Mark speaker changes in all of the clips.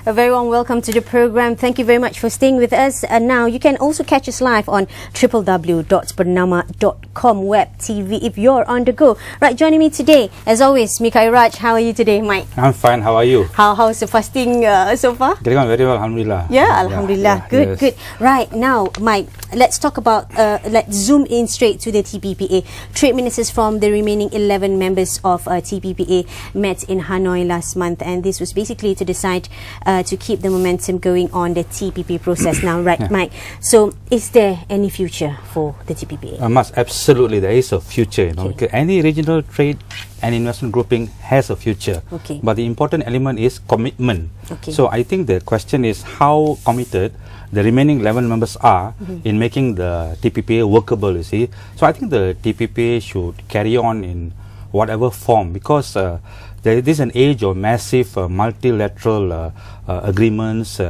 Speaker 1: A very warm welcome to the program. Thank you very much for staying with us. Now, you can also catch us live on www.bernama.com web TV if you're on the go. Right, joining me today, as always, Mika Raj. How are you today, Mike?
Speaker 2: I'm fine. How are you?
Speaker 1: How's the fasting so far?
Speaker 2: Getting on very well, alhamdulillah.
Speaker 1: Yeah, alhamdulillah. Good, good. Right, now, Mike, let's talk about, let's zoom in straight to the TPPA. Trade ministers from the remaining 11 members of TPPA met in Hanoi last month, and this was basically to decide to keep the momentum going on the TPP process now, right, Mike? So, is there any future for the TPPA?
Speaker 2: Absolutely, there is a future. You know, because any regional trade and investment grouping has a future. But the important element is commitment. So, I think the question is how committed the remaining 11 members are in making the TPPA workable, you see. So, I think the TPPA should carry on in whatever form, because there is an age of massive multilateral agreements,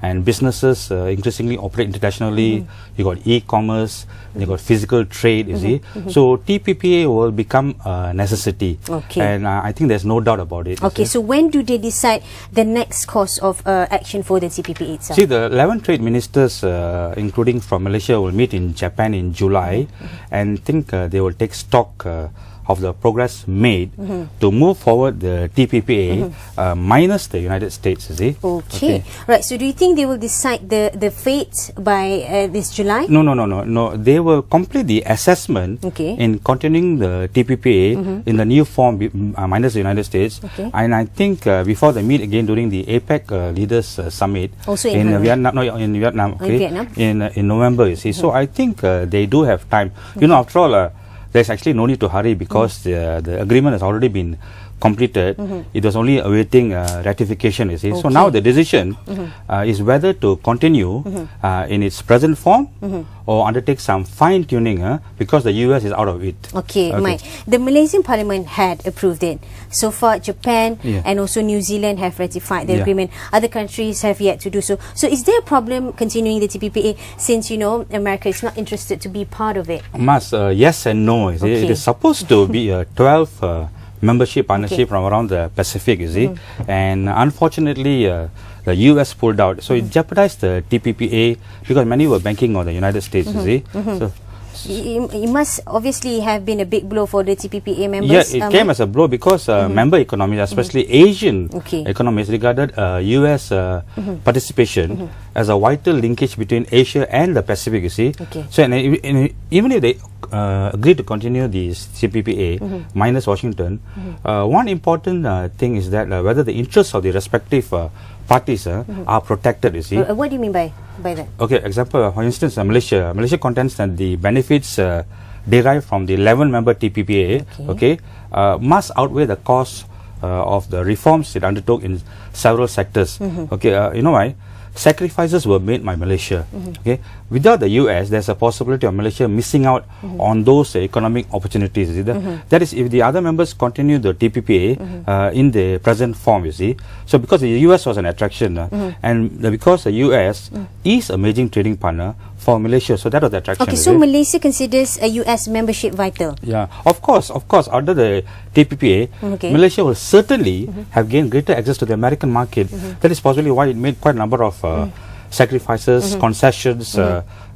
Speaker 2: and businesses increasingly operate internationally. You got e-commerce, you got physical trade, you see. So TPPA will become a necessity, and I think there's no doubt about it.
Speaker 1: So when do they decide the next course of action for the TPPA itself?
Speaker 2: See, the 11 trade ministers, including from Malaysia, will meet in Japan in July, and think they will take stock of the progress made to move forward the TPPA minus the United States, you see.
Speaker 1: Right, so do you think they will decide the fate by this July?
Speaker 2: No. They will complete the assessment in continuing the TPPA in the new form minus the United States. And I think before they meet again during the APEC Leaders Summit
Speaker 1: also
Speaker 2: in Vietnam, in November, you see. So I think they do have time. You know, after all, there's actually no need to hurry, because the agreement has already been completed. It was only awaiting ratification, you see. So now the decision is whether to continue in its present form or undertake some fine-tuning, because the US is out of it.
Speaker 1: Mike, the Malaysian Parliament had approved it. So far, Japan and also New Zealand have ratified the agreement. Other countries have yet to do so. So is there a problem continuing the TPPA, since, you know, America is not interested to be part of it?
Speaker 2: Yes and no. It is supposed to be a 12 membership partnership from around the Pacific, you see, and unfortunately the US pulled out, so it jeopardized the TPPA, because many were banking on the United States, you see. So
Speaker 1: it must obviously have been a big blow for the TPPA members.
Speaker 2: Yeah, it came as a blow, because member economies, especially Asian economies, regarded US participation as a vital linkage between Asia and the Pacific, you see. So even if they agreed to continue the TPPA minus Washington, one important thing is that whether the interests of the respective parties are protected, you see.
Speaker 1: What do you mean by that?
Speaker 2: Example, for instance, Malaysia contends that the benefits derived from the 11-member TPPA must outweigh the cost of the reforms it undertook in several sectors. You know why? Sacrifices were made by Malaysia. Without the US, there's a possibility of Malaysia missing out on those economic opportunities. That is, if the other members continue the TPPA in the present form, you see. So because the US was an attraction, and because the US is a major trading partner for Malaysia, so that was the attraction.
Speaker 1: So Malaysia considers a US membership vital?
Speaker 2: Yeah, of course. Under the TPPA, Malaysia will certainly have gained greater access to the American market. That is possibly why it made quite a number of sacrifices, concessions,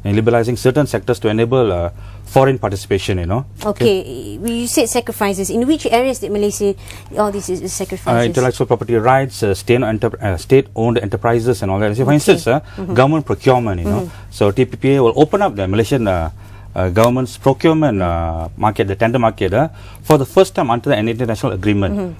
Speaker 2: in liberalizing certain sectors to enable foreign participation, you know.
Speaker 1: You said sacrifices. In which areas did Malaysia all these sacrifices?
Speaker 2: Intellectual property rights, state-owned enterprises and all that. So for instance, government procurement, you know. So TPPA will open up the Malaysian government's procurement market, the tender market, for the first time under an international agreement.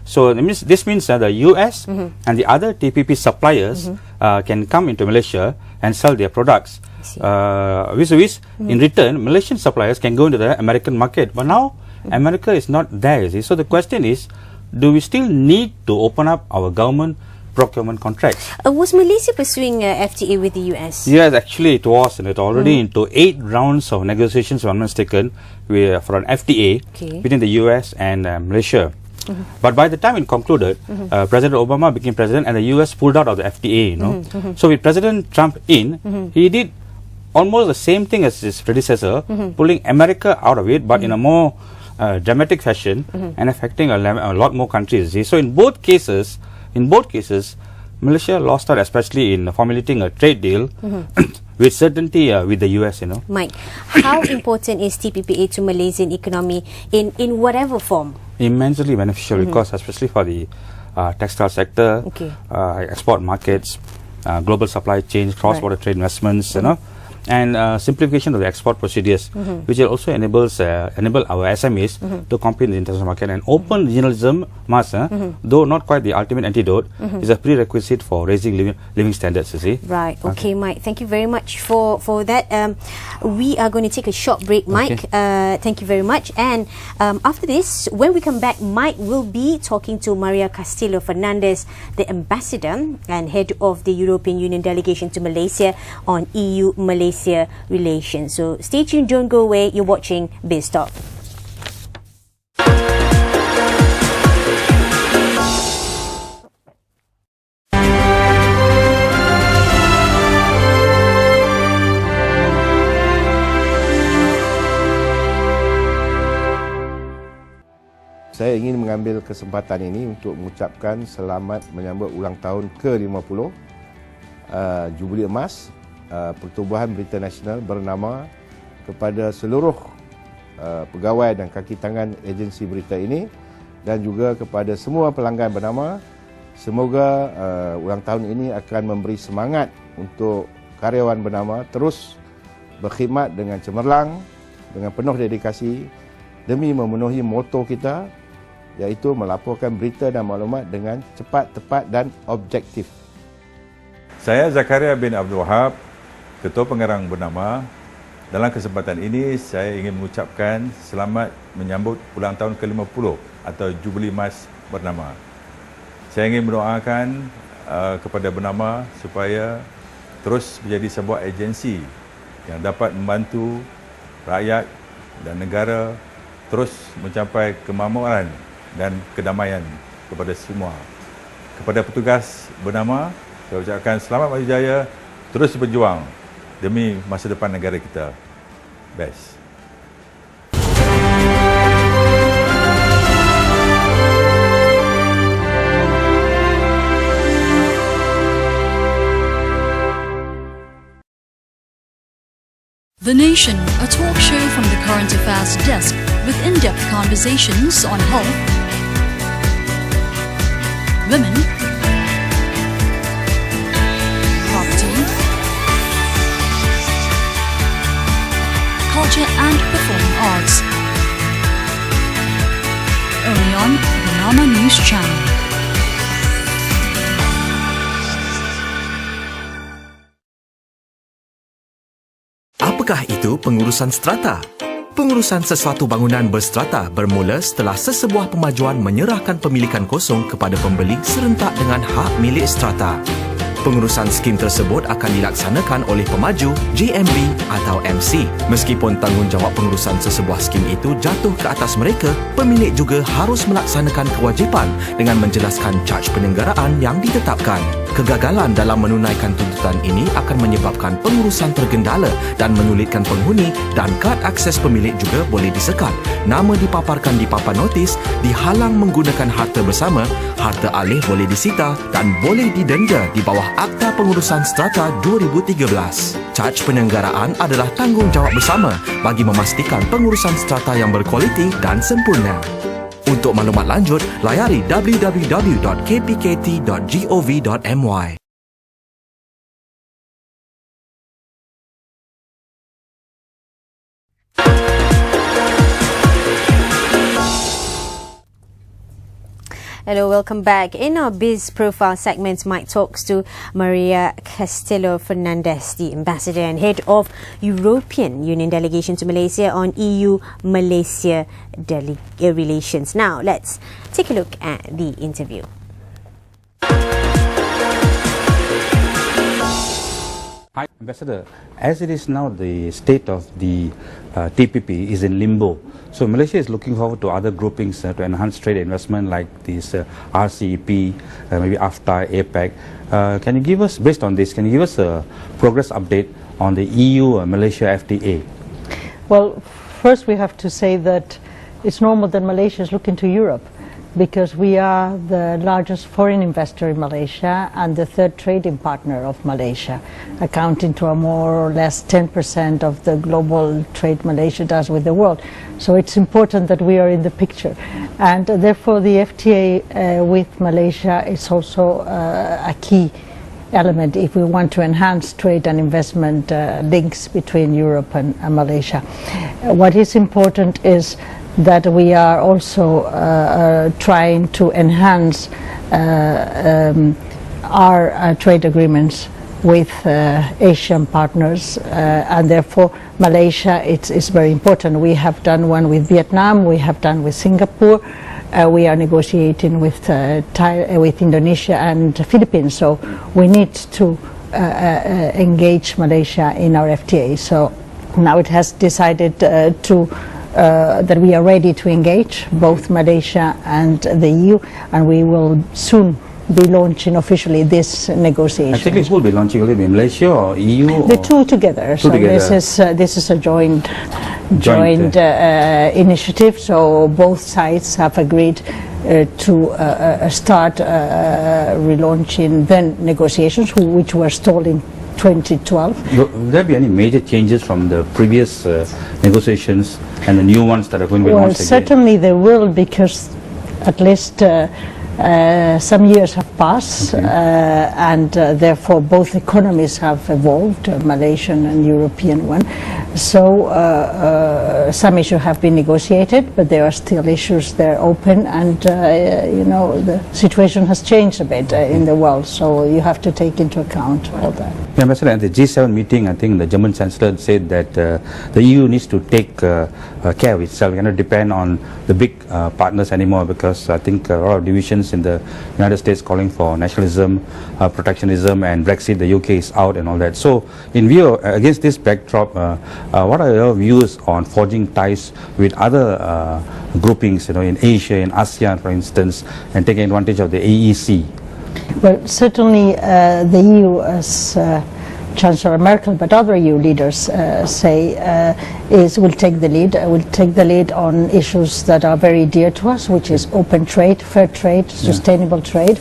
Speaker 2: So this means that the US and the other TPP suppliers can come into Malaysia and sell their products. In return, Malaysian suppliers can go into the American market. But now, America is not there, you see. So the question is, do we still need to open up our government procurement contracts?
Speaker 1: Was Malaysia pursuing FTA with the US?
Speaker 2: Yes, actually it was, and it already into 8 rounds of negotiations were taken for an FTA between the US and Malaysia. But by the time it concluded, President Obama became president, and the US pulled out of the FTA, you know. So with President Trump in, he did almost the same thing as his predecessor, pulling America out of it, but in a more dramatic fashion and affecting a lot more countries. So in both cases, Malaysia lost out, especially in formulating a trade deal with certainty with the US,
Speaker 1: Mike, how important is TPPA to Malaysian economy in whatever form?
Speaker 2: Immensely beneficial because especially for the textile sector, export markets, global supply chains, cross-border trade investments, and simplification of the export procedures, which will also enable our SMEs to compete in the international market. And open regionalism must, though not quite the ultimate antidote, is a prerequisite for raising living standards, you see.
Speaker 1: Right. Okay, Mike. Thank you very much for that. We are going to take a short break, Mike. Thank you very much. And after this, when we come back, Mike will be talking to Maria Castillo Fernandez, the ambassador and head of the European Union delegation to Malaysia on EU-Malaysia relations. So stay tuned, don't go away. You're watching BizTalk.
Speaker 3: Saya ingin mengambil kesempatan ini untuk mengucapkan selamat menyambut ulang tahun ke-50 Jubili Emas Pertubuhan Berita Nasional Bernama kepada seluruh pegawai dan kaki tangan agensi berita ini dan juga kepada semua pelanggan Bernama. Semoga ulang tahun ini akan memberi semangat untuk karyawan Bernama terus berkhidmat dengan cemerlang, dengan penuh dedikasi demi memenuhi moto kita, iaitu melaporkan berita dan maklumat dengan cepat, tepat dan objektif.
Speaker 4: Saya Zakaria bin Abdul Wahab, Ketua Pengarang Bernama. Dalam kesempatan ini, saya ingin mengucapkan selamat menyambut ulang tahun ke-50 atau Jubili Emas Bernama. Saya ingin mendoakan kepada Bernama supaya terus menjadi sebuah agensi yang dapat membantu rakyat dan negara terus mencapai kemakmuran dan kedamaian kepada semua. Kepada petugas Bernama, saya ucapkan selamat maju jaya, terus berjuang demi masa depan negara kita. Best.
Speaker 5: The Nation, a talk show from the Current Affairs desk with in-depth conversations on health, women, property, culture and performing arts. Only on the Bernama News Channel.
Speaker 6: Apakah itu pengurusan strata? Pengurusan sesuatu bangunan berstrata bermula setelah sesebuah pemajuan menyerahkan pemilikan kosong kepada pembeli serentak dengan hak milik strata. Pengurusan skim tersebut akan dilaksanakan oleh pemaju, JMB atau MC. Meskipun tanggungjawab pengurusan sesebuah skim itu jatuh ke atas mereka, pemilik juga harus melaksanakan kewajipan dengan menjelaskan caj penyelenggaraan yang ditetapkan. Kegagalan dalam menunaikan tuntutan ini akan menyebabkan pengurusan tergendala dan menyulitkan penghuni, dan kad akses pemilik juga boleh disekat. Nama dipaparkan di papan notis, dihalang menggunakan harta bersama, harta alih boleh disita dan boleh didenda di bawah Akta Pengurusan Strata 2013. Caj penyelenggaraan adalah tanggungjawab bersama bagi memastikan pengurusan strata yang berkualiti dan sempurna. Untuk maklumat lanjut, layari www.kpkt.gov.my.
Speaker 1: Hello, welcome back. In our Biz Profile segment, Mike talks to Maria Castillo Fernandez, the Ambassador and Head of European Union Delegation to Malaysia on EU-Malaysia relations. Now, let's take a look at the interview.
Speaker 2: Hi, Ambassador. As it is now, the state of the TPP is in limbo. So Malaysia is looking forward to other groupings to enhance trade investment like this RCEP, maybe AFTA, APEC. Can you give us, based on this, can you give us a progress update on the EU-Malaysia FTA?
Speaker 7: Well, first we have to say that it's normal that Malaysia is looking to Europe because we are the largest foreign investor in Malaysia and the third trading partner of Malaysia, accounting to a more or less 10% of the global trade Malaysia does with the world. So it's important that we are in the picture, and therefore the FTA with Malaysia is also a key element if we want to enhance trade and investment links between Europe and Malaysia. What is important is that we are also trying to enhance our trade agreements with Asian partners, and therefore Malaysia is very important. We have done one with Vietnam, we have done with Singapore, we are negotiating with Indonesia and Philippines, so we need to engage Malaysia in our FTA. So now it has decided that we are ready to engage both Malaysia and the EU, and we will soon be launching officially this negotiation.
Speaker 2: I think it will be launching only in Malaysia or EU?
Speaker 7: The two together. This is a joint initiative. So both sides have agreed to start relaunching then negotiations, which were stalled in 2012.
Speaker 2: Will there be any major changes from the previous negotiations and the new ones that are going to be launched again?
Speaker 7: Certainly there will, because at least some years have passed, and therefore both economies have evolved, Malaysian and European one. So some issues have been negotiated, but there are still issues there open, and you know, the situation has changed a bit in the world, so you have to take into account all that.
Speaker 2: Yeah, Ambassador, at the G7 meeting, I think the German Chancellor said that the EU needs to take care of itself, cannot depend on the big partners anymore, because I think a lot of divisions in the United States calling for nationalism, protectionism, and Brexit, the UK is out and all that. So in view, against this backdrop, what are your views on forging ties with other groupings, you know, in Asia, in ASEAN for instance, and taking advantage of the AEC?
Speaker 7: Well, certainly the EU, as Chancellor Merkel, but other EU leaders say, will take the lead on issues that are very dear to us, which is open trade, fair trade, sustainable trade,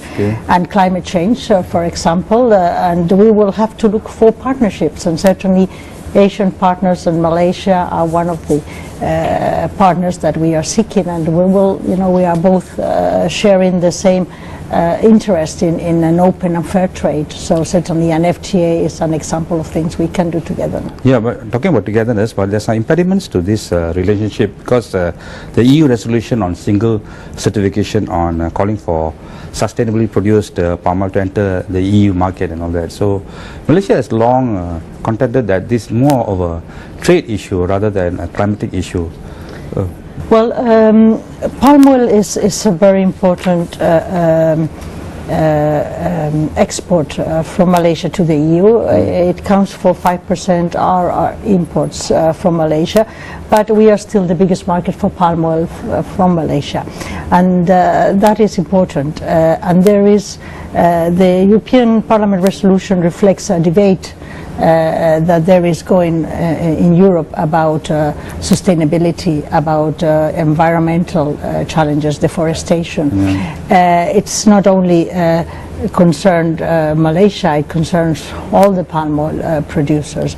Speaker 7: and climate change, for example. And we will have to look for partnerships, and certainly Asian partners and Malaysia are one of the partners that we are seeking, and we will, you know, we are both sharing the same interest in an open and fair trade. So certainly an FTA is an example of things we can do together.
Speaker 2: Yeah, but talking about togetherness, but there's some impediments to this relationship, because the EU resolution on single certification on calling for sustainably produced palm oil to enter the EU market and all that. So Malaysia has long contended that this is more of a trade issue rather than a climatic issue.
Speaker 7: Well, palm oil is a very important export from Malaysia to the EU. It counts for 5% our imports from Malaysia, but we are still the biggest market for palm oil from Malaysia, and that is important. And there is the European Parliament resolution reflects a debate that there is going in Europe about sustainability, about environmental challenges, deforestation. It's not only concerned Malaysia, it concerns all the palm oil producers,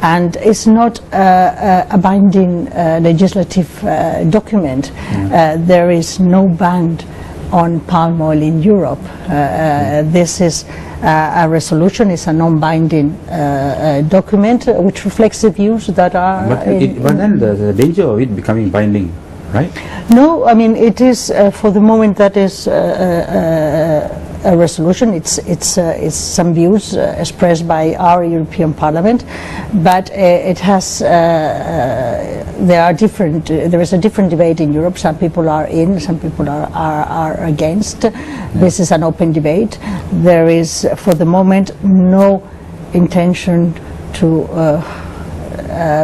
Speaker 7: and it's not a binding legislative document. There is no ban on palm oil in Europe. This is a resolution, is a non-binding document which reflects the views that are...
Speaker 2: But then the danger of it becoming binding, right?
Speaker 7: No, I mean, it is, for the moment, that is a resolution. It's some views expressed by our European Parliament, but it has there is a different debate in Europe. Some people are in, some people are against. This is an open debate. There is, for the moment, no intention to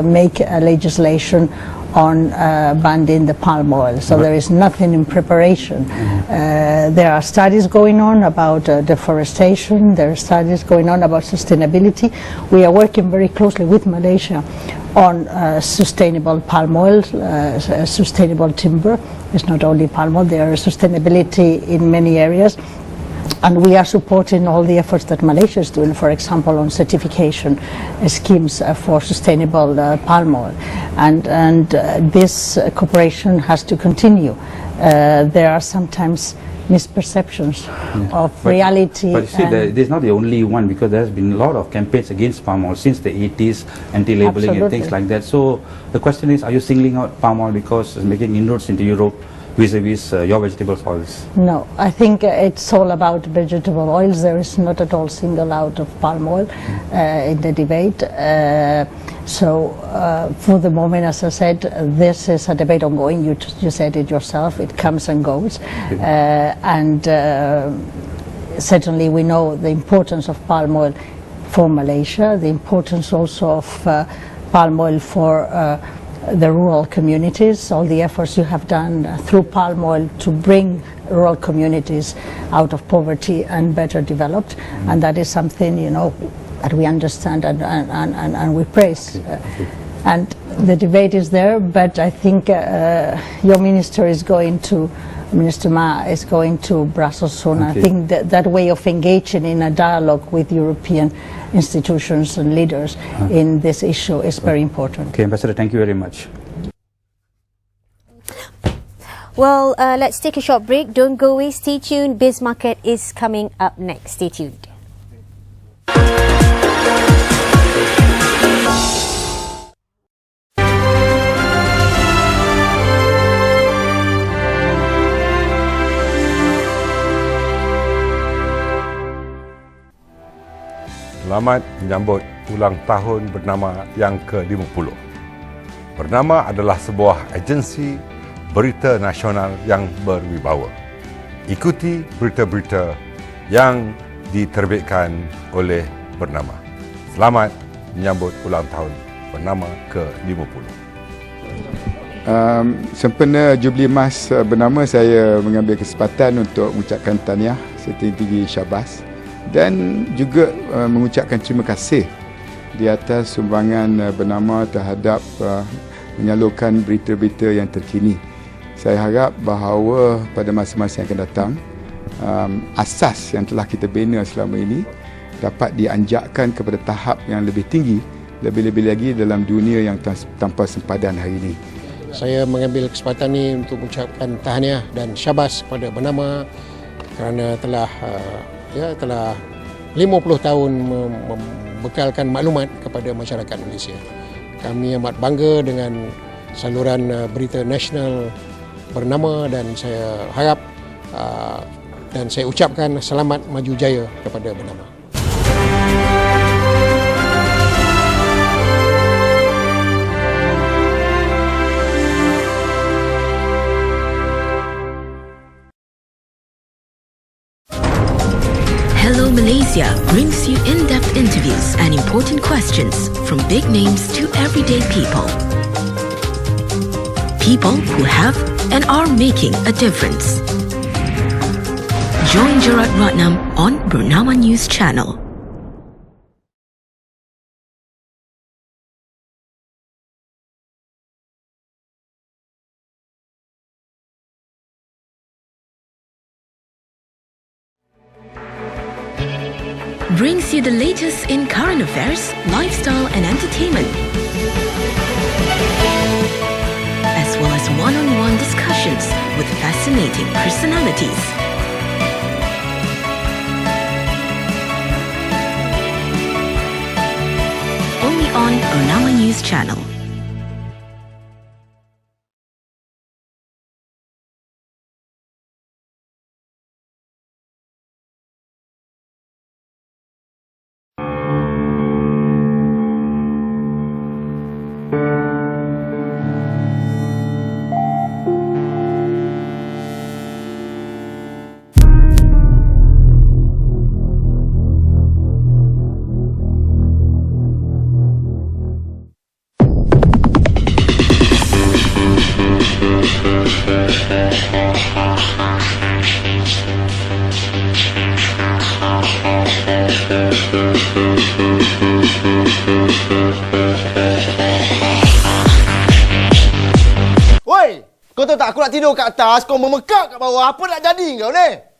Speaker 7: make a legislation on banning the palm oil. So there is nothing in preparation. There are studies going on about deforestation. There are studies going on about sustainability. We are working very closely with Malaysia on sustainable palm oil, sustainable timber. It's not only palm oil, there is sustainability in many areas. And we are supporting all the efforts that Malaysia is doing, for example, on certification schemes for sustainable palm oil. And this cooperation has to continue. There are sometimes misperceptions of reality.
Speaker 2: But you see, this is not the only one, because there has been a lot of campaigns against palm oil since the 80s, anti-labeling and things like that. So the question is, are you singling out palm oil because it's making inroads into Europe vis-a-vis your vegetable oils?
Speaker 7: No, I think it's all about vegetable oils. There is not at all single out of palm oil in the debate. For the moment, as I said, this is a debate ongoing. You said it yourself, it comes and goes. Certainly we know the importance of palm oil for Malaysia, the importance also of palm oil for the rural communities, all the efforts you have done through palm oil to bring rural communities out of poverty and better developed, and that is something, you know, that we understand and we praise. And the debate is there, but I think your minister is going to, Minister Ma is going to Brussels soon. I think that way of engaging in a dialogue with European institutions and leaders in this issue is very important.
Speaker 2: Okay, Ambassador, thank you very much.
Speaker 1: Well, let's take a short break. Don't go away. Stay tuned. Biz Market is coming up next. Stay tuned.
Speaker 3: Selamat menyambut ulang tahun Bernama yang ke-50. Bernama adalah sebuah agensi berita nasional yang berwibawa. Ikuti berita-berita yang diterbitkan oleh Bernama. Selamat menyambut ulang tahun Bernama ke-50.
Speaker 8: Sempena Jubli Emas Bernama, saya mengambil kesempatan untuk mengucapkan tahniah setinggi-tinggi syabas dan juga mengucapkan terima kasih di atas sumbangan Bernama terhadap menyalurkan berita-berita yang terkini. Saya harap bahawa pada masa-masa yang akan datang, asas yang telah kita bina selama ini dapat dianjakkan kepada tahap yang lebih tinggi, lebih-lebih lagi dalam dunia yang tanpa sempadan hari ini.
Speaker 9: Saya mengambil kesempatan ini untuk mengucapkan tahniah dan syabas kepada Bernama kerana telah 50 tahun membekalkan maklumat kepada masyarakat Malaysia. Kami amat bangga dengan saluran berita nasional Bernama dan saya harap dan saya ucapkan selamat maju jaya kepada Bernama.
Speaker 10: Hello Malaysia brings you in-depth interviews and important questions from big names to everyday people. People who have and are making a difference. Join Gerard Ratnam on Bernama News Channel. Brings you the latest in current affairs, lifestyle and entertainment, as well as one-on-one discussions with fascinating personalities. Only on Bernama News Channel.
Speaker 11: Woi, kau tahu tak aku nak tidur kat atas, kau memekak kat bawah. Apa nak jadi kau ni?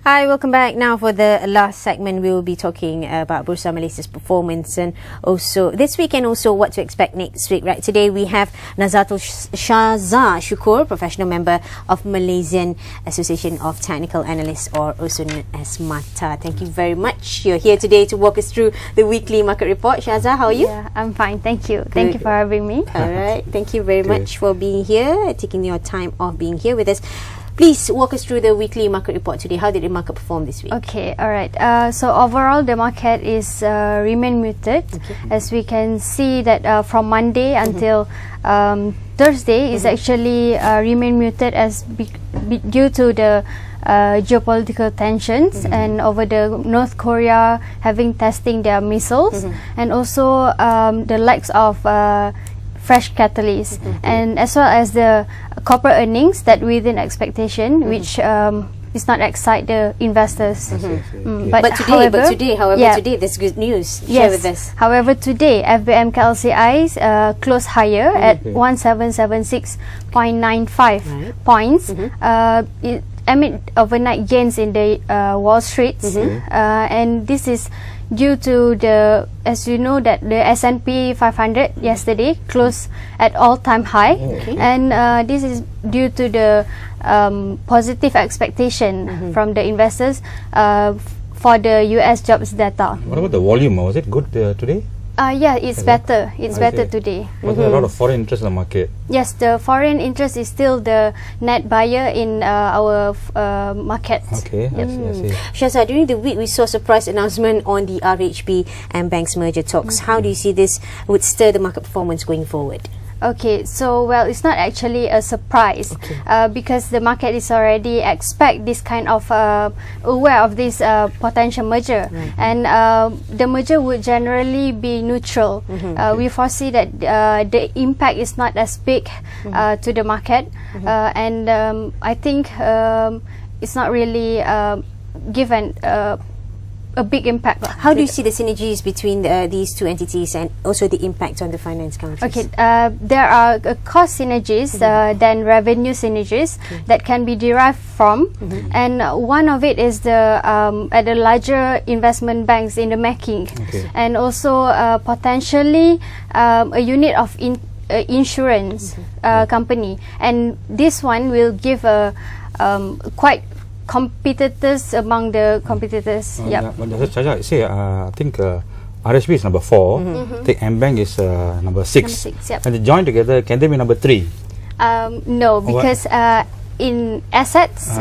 Speaker 1: Hi, welcome back. Now for the last segment, we will be talking about Bursa Malaysia's performance and also this week and also what to expect next week. Right, today we have Nazatul Shahzah Shukur, professional member of Malaysian Association of Technical Analysts, or also known as MATA. Thank you very much. You're here today to walk us through the weekly market report. Shahzah, how are you?
Speaker 12: Yeah, I'm fine. Thank you. Thank you for having me.
Speaker 1: All right. Thank you very much for being here, taking your time off being here with us. Please walk us through the weekly market report today. How did the market perform this week?
Speaker 12: Okay, all right. So overall, the market is remain muted, as we can see that from Monday until Thursday is actually remain muted as due to the geopolitical tensions and over the North Korea having testing their missiles and also the likes of fresh catalyst and as well as the corporate earnings that within expectation, which is not excite the investors.
Speaker 1: But today, today there's good news. Share with us.
Speaker 12: However, today FBM KLCI closed higher at 1776.95 points. Amid overnight gains in the Wall Street, and this is due to the, as you know, that the S&P 500 yesterday closed at all-time high, and this is due to the positive expectation from the investors for the US jobs data.
Speaker 2: What about the volume? Was it good today?
Speaker 12: Yeah, it's better. It's better today.
Speaker 2: Was there a lot of foreign interest in the market?
Speaker 12: Yes, the foreign interest is still the net buyer in our market.
Speaker 2: Okay, I see.
Speaker 1: Shahzah, during the week we saw a surprise announcement on the RHB and banks merger talks. How do you see this would stir the market performance going forward?
Speaker 12: Okay, so well, it's not actually a surprise because the market is already expect this kind of aware of this potential merger, and the merger would generally be neutral. We foresee that the impact is not as big to the market, and I think it's not really given a big impact.
Speaker 1: How do you see the synergies between these two entities and also the impact on the finance counters?
Speaker 12: Okay, there are cost synergies than revenue synergies that can be derived from, and one of it is the at the larger investment banks in the making, and also potentially a unit of insurance company, and this one will give a quite competitors among the competitors.
Speaker 2: But I think RHB is number 4. I think MBank is number 6. And they join together, can they be number 3?
Speaker 12: No, because in assets,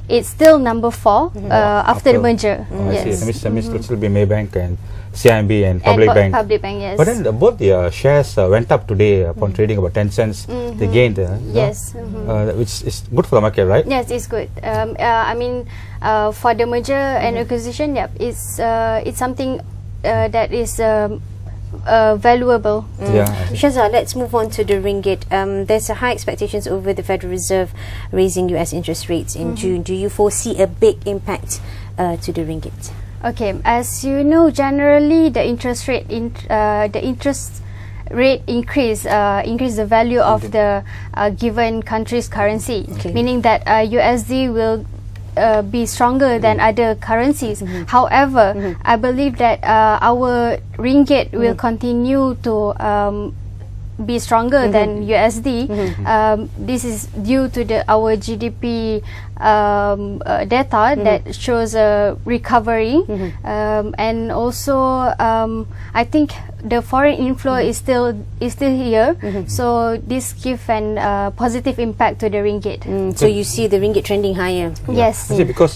Speaker 12: it's still number 4 after the merger.
Speaker 2: Yes. That means it will be Maybank and CIMB and Public Bank.
Speaker 12: Public Bank, yes.
Speaker 2: But then both the shares went up today upon trading about 10 cents. They gained,
Speaker 12: yes,
Speaker 2: which is good for the market, right?
Speaker 12: Yes, it's good. I mean, for the merger and acquisition, it's something that is valuable.
Speaker 1: Shahzah, let's move on to the ringgit. There's a high expectations over the Federal Reserve raising US interest rates in June. Do you foresee a big impact to the ringgit?
Speaker 12: Okay, as you know, generally the interest rate increase the value of the given country's currency, meaning that USD will be stronger than other currencies. However, I believe that our ringgit will continue to be stronger than USD. This is due to our GDP data that shows a recovery, and also I think the foreign inflow is still here, so this gives an positive impact to the ringgit.
Speaker 1: So you see the ringgit trending higher?
Speaker 12: Yes.
Speaker 2: Because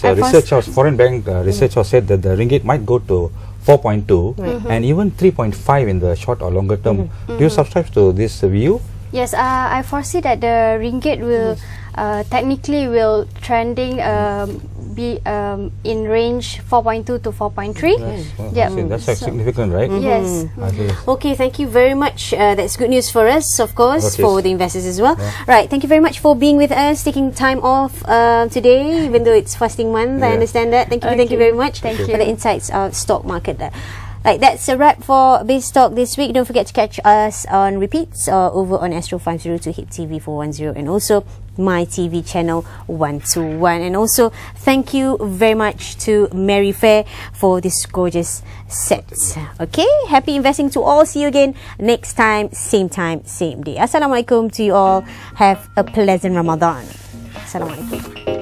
Speaker 2: foreign bank research said that the ringgit might go to 4.2 and even 3.5 in the short or longer term. Do you subscribe to this view?
Speaker 12: Yes, I foresee that the ringgit will technically will trending be in range 4.2 to 4.3.
Speaker 2: Yeah, that's significant, right?
Speaker 12: Yes.
Speaker 1: Okay, thank you very much. That's good news for us, of course, for the investors as well. Right, thank you very much for being with us, taking time off today, even though it's fasting month. I understand that. Thank you very much for the insights of stock market. Right, that's a wrap for BizTalk this week. Don't forget to catch us on repeats over on Astro 502 Hit TV 410 and also my TV channel 121. And also thank you very much to Mary Fair for this gorgeous set. Okay, happy investing to all. See you again next time, same day. Assalamualaikum to you all. Have a pleasant Ramadan. Assalamualaikum.